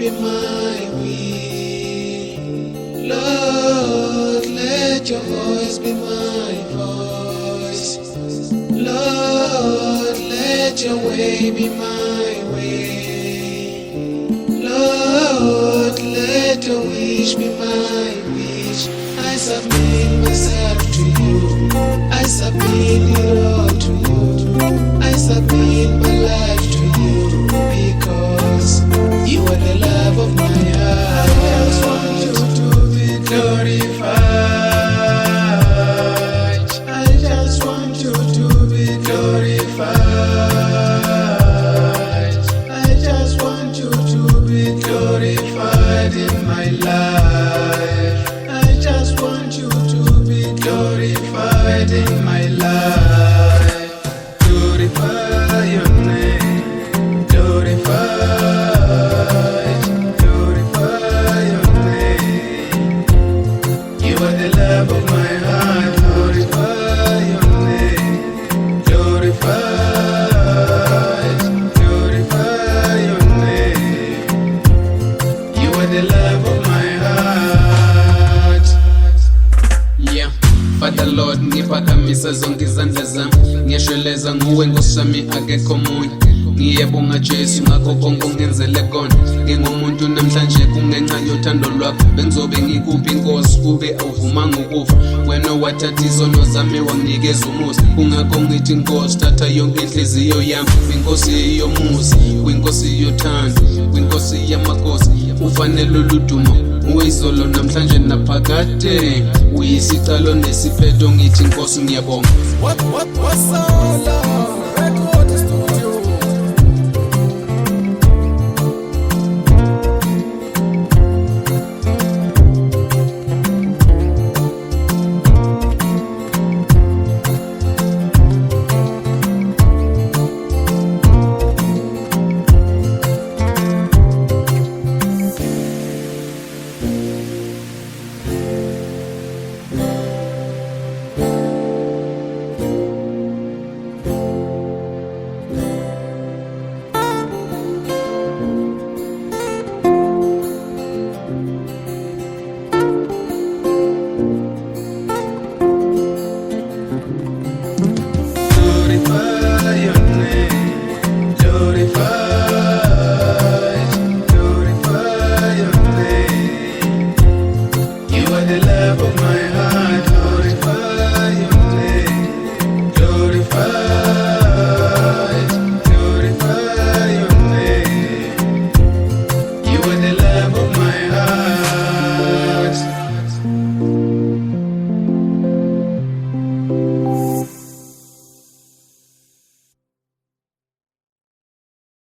be my will. Lord, let your voice be my voice. Lord, let your way be my way. Lord, let your wish be my wish. I submit myself to you. I submit it all to you. I submit my life to you because you are the love of my heart. I just want you to be glorified. I just want you to be glorified. I just want you to be glorified in my life. I just want you to be glorified in my life. Glorify your name. Glorify your name. You are the love of my heart. Glorify your name. Glorify your name. You are the love of my heart. Yeah. Father Lord, ngiphakamisa zonke izandla zami, ngiyashweleza nguwe Nkosi yami, akekho munye. Ngiyabonga Jesu ngakho konke ungenzele kona. Ngingumuntu namhlanje kungenxa yothando lwakho. Bengizobe ngikuphi Nkosi ube awuvumanga ukufa. Wena wathatha izono zami wanginikeza umusa. Kungakho ngithi Nkosi thatha yonke inhliziyo yami. Kwinkosi yomusa, kwinkosi yothando, kwinkosi yamakhosi. Ufanele uludumo, uyizolo namhlanje naphakade. Uyisicalo nesiphetho ngithi Nkosi ngiyabonga. Wasala